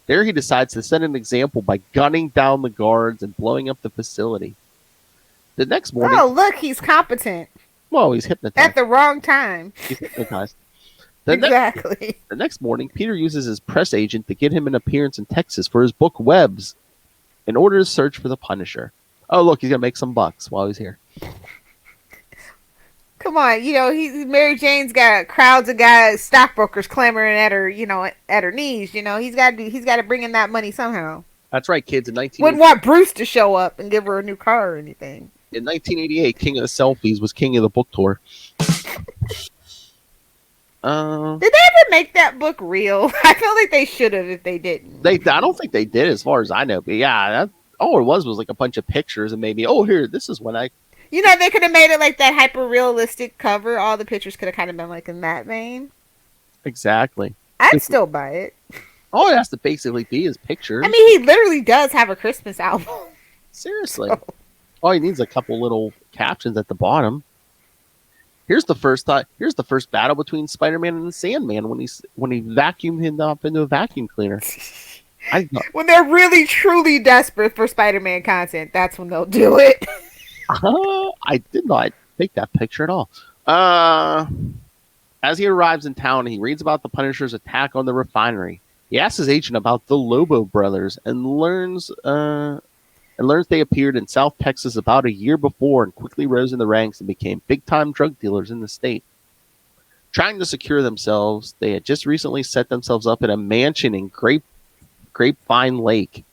There he decides to set an example by gunning down the guards and blowing up the facility. The next morning... Oh, look, he's competent. Well, he's hypnotized. At the wrong time. He's hypnotized. Exactly. The next morning, Peter uses his press agent to get him an appearance in Texas for his book Webs in order to search for the Punisher. Oh, look, he's going to make some bucks while he's here. Come on, Mary Jane's got crowds of guys, stockbrokers clamoring at her, at her knees. He's got to bring in that money somehow. That's right, kids. Wouldn't want Bruce to show up and give her a new car or anything. In 1988, King of the Selfies was King of the Book Tour. Did they ever make that book real? I feel like they should have if they didn't. I don't think they did, as far as I know. But yeah, all it was like a bunch of pictures and maybe, here, this is when I... they could have made it like that hyper-realistic cover. All the pictures could have kind of been like in that vein. Exactly. I'd still buy it. All it has to basically be is pictures. I mean, he literally does have a Christmas album. Seriously. All he needs is a couple little captions at the bottom. Here's the first battle between Spider-Man and the Sandman when he vacuumed him up into a vacuum cleaner. When they're really truly desperate for Spider-Man content, that's when they'll do it. I did not take that picture at all. As he arrives in town, he reads about the Punisher's attack on the refinery. He asks his agent about the Lobo brothers and learns they appeared in South Texas about a year before and quickly rose in the ranks and became big-time drug dealers in the state. Trying to secure themselves, they had just recently set themselves up in a mansion in Grapevine Lake.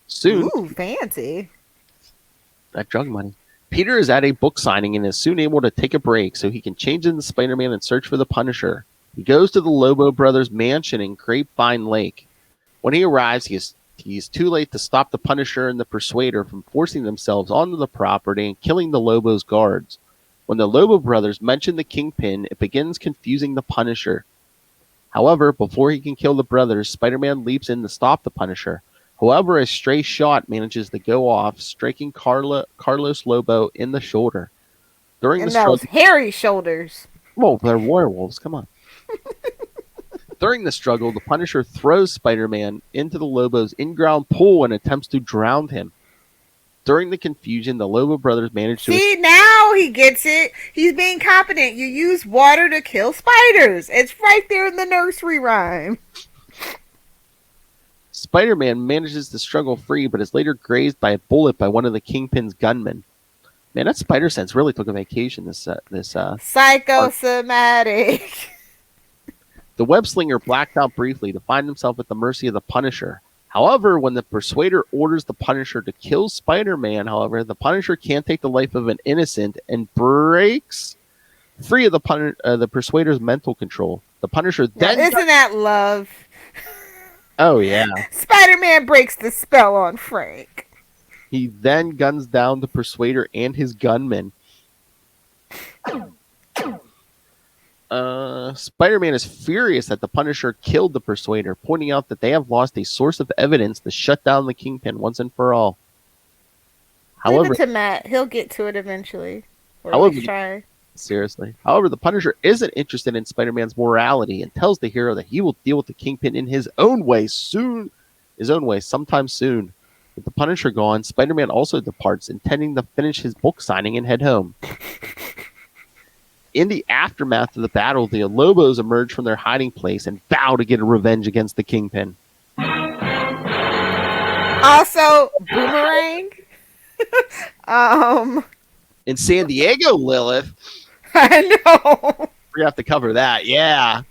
Soon, ooh, fancy. That drug money. Peter is at a book signing and is soon able to take a break so he can change into Spider-Man and search for the Punisher. He goes to the Lobo brothers' mansion in Grapevine Lake. When he arrives, he is too late to stop the Punisher and the Persuader from forcing themselves onto the property and killing the Lobo's guards. When the Lobo brothers mention the Kingpin, it begins confusing the Punisher. However, before he can kill the brothers, Spider-Man leaps in to stop the Punisher. However, a stray shot manages to go off, striking Carlos Lobo in the shoulder. And those hairy shoulders. Well, they're werewolves. Come on. During the struggle, the Punisher throws Spider-Man into the Lobo's in-ground pool and attempts to drown him. During the confusion, the Lobo brothers manage to... See, now he gets it. He's being competent. You use water to kill spiders. It's right there in the nursery rhyme. Spider-Man manages to struggle free, but is later grazed by a bullet by one of the Kingpin's gunmen. Man, that Spider Sense really took a vacation this Psychosomatic. The web-slinger blacked out briefly to find himself at the mercy of the Punisher. However, when the Persuader orders the Punisher to kill Spider-Man, however, the Punisher can't take the life of an innocent and breaks free of the Persuader's mental control. The Punisher then... Isn't that love? Oh, yeah. Spider-Man breaks the spell on Frank. He then guns down the Persuader and his gunman. Spider-Man is furious that the Punisher killed the Persuader, pointing out that they have lost a source of evidence to shut down the Kingpin once and for all. Leave it to Matt. He'll get to it eventually. Or at least try. Seriously. However, the Punisher isn't interested in Spider-Man's morality and tells the hero that he will deal with the Kingpin in his own way sometime soon. With the Punisher gone, Spider-Man also departs, intending to finish his book signing and head home. In the aftermath of the battle, the Lobos emerge from their hiding place and vow to get a revenge against the Kingpin. Also, Boomerang. In San Diego, Lilith. I know. We have to cover that, yeah.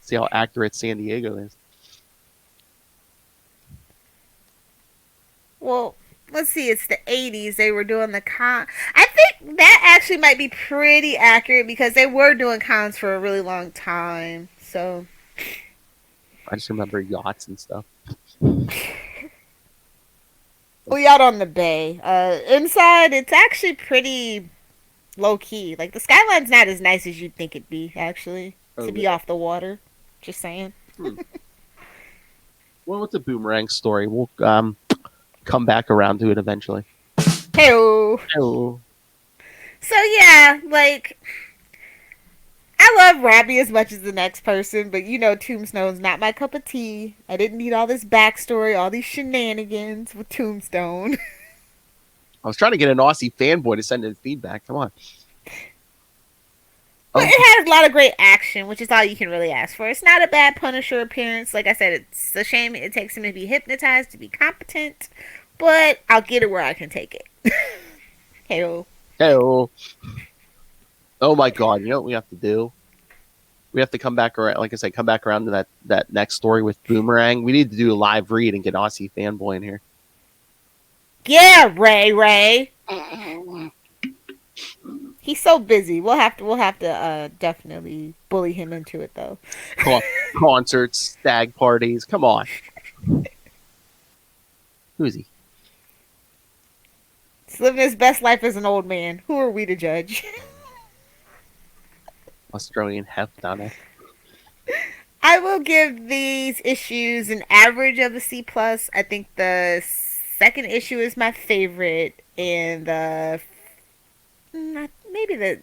See how accurate San Diego is. Well, let's see, it's the 80s. They were doing the con. I think that actually might be pretty accurate because they were doing cons for a really long time. So I just remember yachts and stuff. we out on the bay. Inside, it's actually pretty low key. Like the skyline's not as nice as you'd think it'd be. Actually, to be off the water. Just saying. Well, it's a boomerang story. We'll come back around to it eventually. Hey-o. Hello. So yeah, like I love Robbie as much as the next person, but you know Tombstone's not my cup of tea. I didn't need all this backstory, all these shenanigans with Tombstone. I was trying to get an Aussie fanboy to send in feedback. Come on. But it has a lot of great action, which is all you can really ask for. It's not a bad Punisher appearance. Like I said, it's a shame it takes him to be hypnotized to be competent, but I'll get it where I can take it. Hey-o. Hello. Oh my God! You know what we have to do? We have to come back around. Like I said, come back around to that next story with Boomerang. We need to do a live read and get Aussie fanboy in here. Yeah, Ray. He's so busy. We'll have to definitely bully him into it though. Concerts, stag parties. Come on. Who is he? He's living his best life as an old man. Who are we to judge? Australian heft on it. I will give these issues an average of a C+. I think the second issue is my favorite, and the maybe the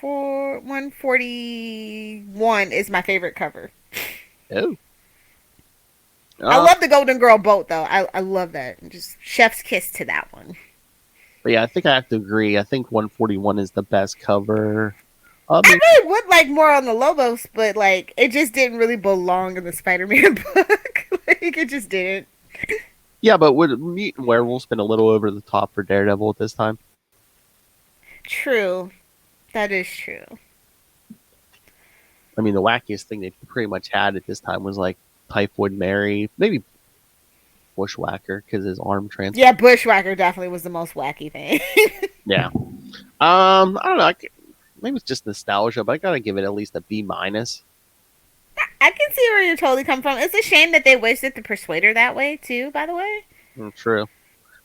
141 is my favorite cover. Oh. I love the Golden Girl boat though. I love that. Just chef's kiss to that one. But yeah, I think I have to agree. I think 141 is the best cover. I really would like more on the Lobos, but like it just didn't really belong in the Spider-Man book. Like it just didn't. Yeah, but would Mutant Werewolf's been a little over the top for Daredevil at this time? True. That is true. I mean, the wackiest thing they pretty much had at this time was like Typhoid Mary, maybe Bushwhacker because his arm transferred. Yeah, Bushwhacker definitely was the most wacky thing. Yeah. I don't know. Maybe it's just nostalgia, but I gotta give it at least a B-. I can see where you're totally coming from. It's a shame that they wasted the Persuader that way too. By the way. True.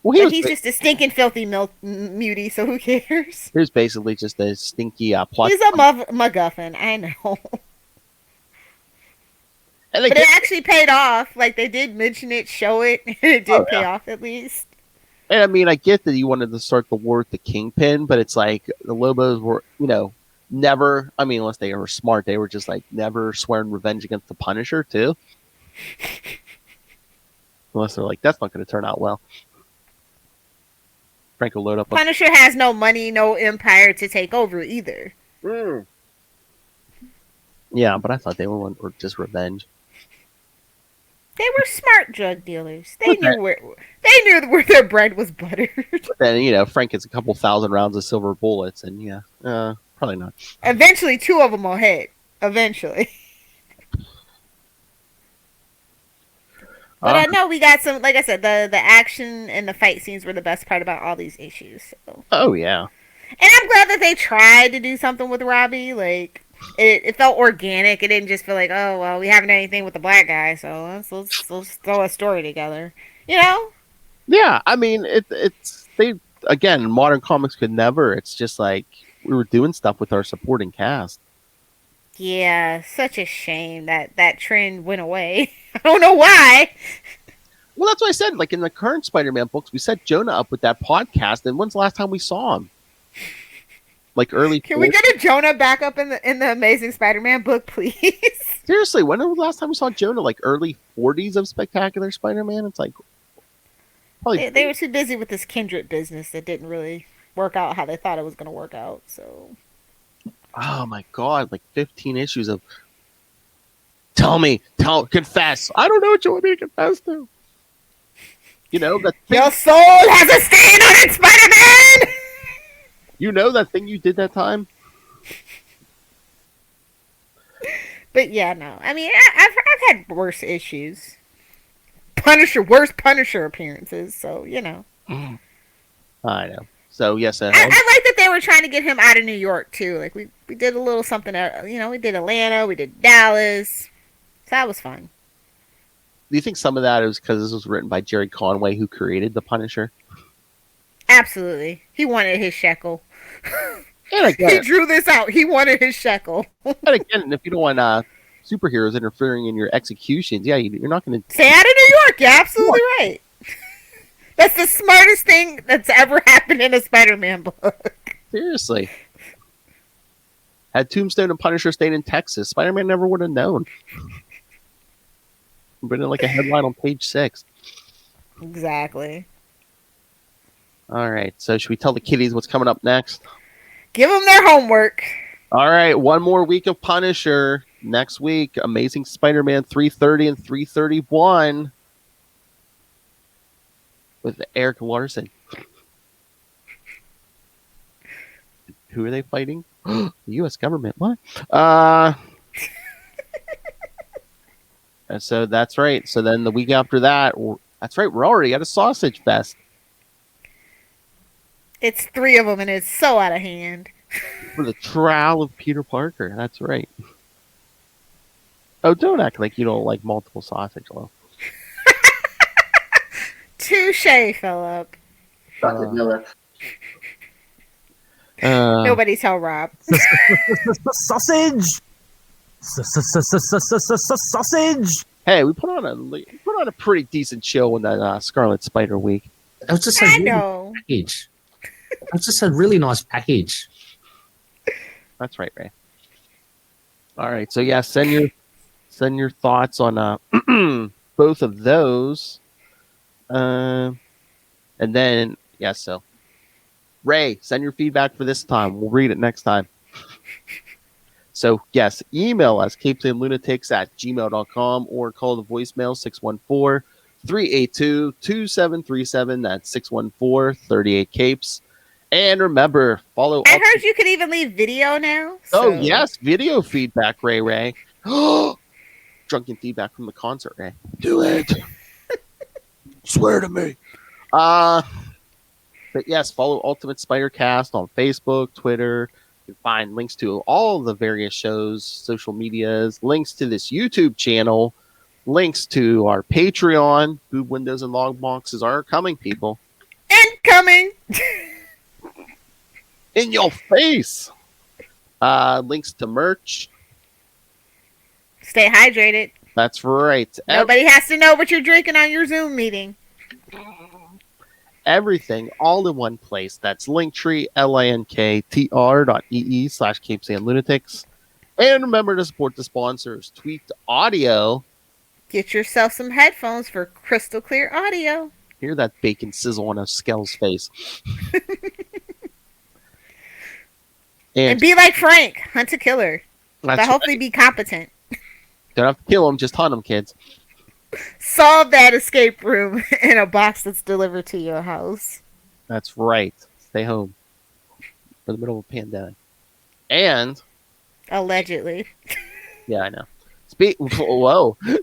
Well, he's just a stinking, filthy mutie, so who cares? Here's basically just a stinky plot. He's a MacGuffin, I know. But it actually paid off. Like, they did mention it, show it, and it did pay off at least. And I mean, I get that you wanted to start the war with the Kingpin, but it's like the Lobos were, never, I mean, unless they were smart, they were just like never swearing revenge against the Punisher, too. Unless they're like, that's not going to turn out well. Frank will load up. Punisher has no money, no empire to take over either. Yeah, but I thought they were just revenge. They were smart drug dealers. They knew where their bread was buttered. But then Frank gets a couple thousand rounds of silver bullets, and probably not. Eventually, 2 of them will hit. Eventually. But I know we got some. Like I said, the action and the fight scenes were the best part about all these issues. So. Oh yeah. And I'm glad that they tried to do something with Robbie. Like it felt organic. It didn't just feel like, oh well, we haven't done anything with the black guy, so let's throw a story together. Yeah, I mean it's they again. Modern comics could never. It's just like we were doing stuff with our supporting cast. Yeah, such a shame that trend went away. I don't know why. Well, that's what I said. Like in the current Spider-Man books, we set Jonah up with that podcast. And when's the last time we saw him? Like early. Can we get a Jonah back up in the Amazing Spider-Man book, please? Seriously, when was the last time we saw Jonah? Like early 40s of Spectacular Spider-Man? It's like probably they were too busy with this Kindred business that didn't really work out how they thought it was going to work out. So. Oh my God! Like 15 issues of. Confess. I don't know what you want me to confess to. That thing, your soul has a stain on it, Spider-Man. That thing you did that time. But yeah, no. I mean, I've had worse issues. Worse Punisher appearances. So I know. So yes, I like that they were trying to get him out of New York too. Like we did a little something. We did Atlanta, we did Dallas. So that was fun. Do you think some of that is because this was written by Jerry Conway, who created the Punisher? Absolutely, he wanted his shekel. And He again, drew this out. He wanted his shekel. if you don't want superheroes interfering in your executions, yeah, you're not going to. Stay out of New York. You're absolutely right. That's the smartest thing that's ever happened in a Spider-Man book. Seriously. Had Tombstone and Punisher stayed in Texas, Spider-Man never would have known. Been in like a headline on page 6. Exactly. All right, so should we tell the kiddies what's coming up next? Give them their homework. All right, one more week of Punisher. Next week, Amazing Spider-Man 330 and 331 with Eric Larson. Who are they fighting? The U.S. government. What? And so that's right. So then the week after that, that's right. We're already at a sausage fest. It's 3 of them, and it's so out of hand. For the trial of Peter Parker. That's right. Oh, don't act like you don't like multiple sausage loaf. Touche, Philip. Dr. Lilith. Nobody tell Rob. Sausage. Sausage. Hey, we put on a pretty decent show in that Scarlet Spider week. That was just a I really know. package. That was just a really nice package. That's right, Ray. All right, so yeah, send your thoughts on both of those, and then so Ray, send your feedback for this time. We'll read it next time. So yes, email us capesandlunatics@gmail.com or call the voicemail 614-382-2737. That's 614-38-capes. And remember, follow. I heard you could even leave video now. Oh, so- yes. Video feedback, Ray. Drunken feedback from the concert, Ray. Do it. Swear to me. But yes, follow Ultimate Spider Cast on Facebook, Twitter. You can find links to all the various shows, social medias, links to this YouTube channel, links to our Patreon. Boob windows and log boxes are coming, people. Incoming. In your face. Links to merch. Stay hydrated. That's right. Nobody has to know what you're drinking on your Zoom meeting. Everything all in one place. That's Linktree, linktr.ee/capesandlunatics. And remember to support the sponsors. Tweaked Audio. Get yourself some headphones for crystal clear audio. Hear that bacon sizzle on a Skell's face. And be like Frank, hunt a killer. But that's hopefully be competent. Don't have to kill them, just hunt them, kids. Solve that escape room in a box that's delivered to your house. That's right. Stay home. In the middle of a pandemic. And Allegedly. yeah, I know.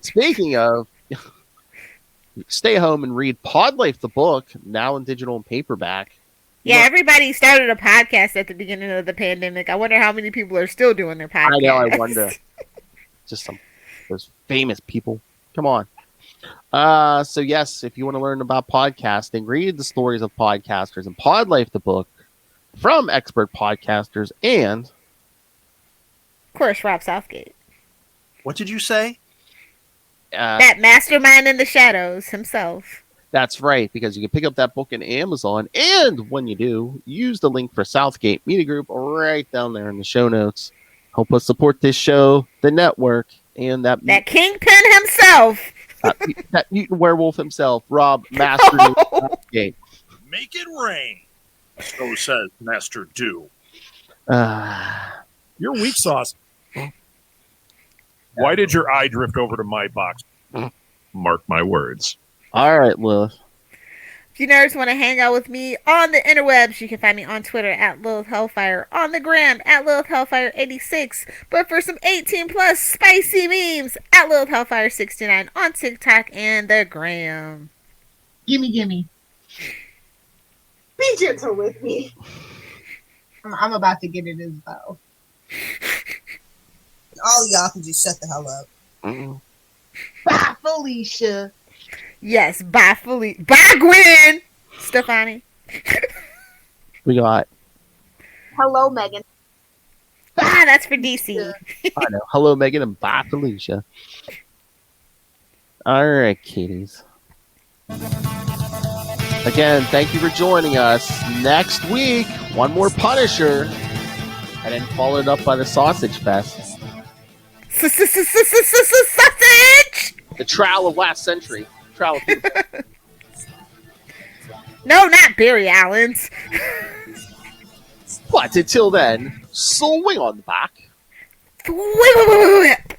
Speaking of, stay home and read Pod Life the book, now in digital and paperback. Yeah, everybody started a podcast at the beginning of the pandemic. I wonder how many people are still doing their podcast. I know, I wonder. Just those famous people. Come on. So yes, if you want to learn about podcasting, read the stories of podcasters and Pod Life the book from expert podcasters and Of course, Rob Southgate. What did you say? That mastermind in the shadows himself. That's right, because you can pick up that book in Amazon, and when you do, use the link for Southgate Media Group right down there in the show notes. Help us support this show, the network, and that kingpin himself. that mutant werewolf himself, Rob Master Southgate. Make it rain. So says Master Do. You're weak sauce. Why did your eye drift over to my box? Mark my words. All right, Lilith. If you nerds want to hang out with me on the interwebs, you can find me on Twitter at Lilith Hellfire, on the gram at Lilith Hellfire 86, but for some 18 plus spicy memes at Lilith Hellfire 69 on TikTok and the gram. Gimme. Be gentle with me. I'm about to get it as well. All y'all can just shut the hell up. Bye, Felicia. Yes, bye, Bye, Gwen. Stefani. We got, Hello, Megan. Ah, that's for DC. I know, hello, Megan, and bye, Felicia. All right, kitties. Again, thank you for joining us. Next week, one more Punisher, and then followed up by the Sausage Fest. Sausage! The Trial of Last Century. Trial of No, not Barry Allen's. But until then, swing on the back. Whip.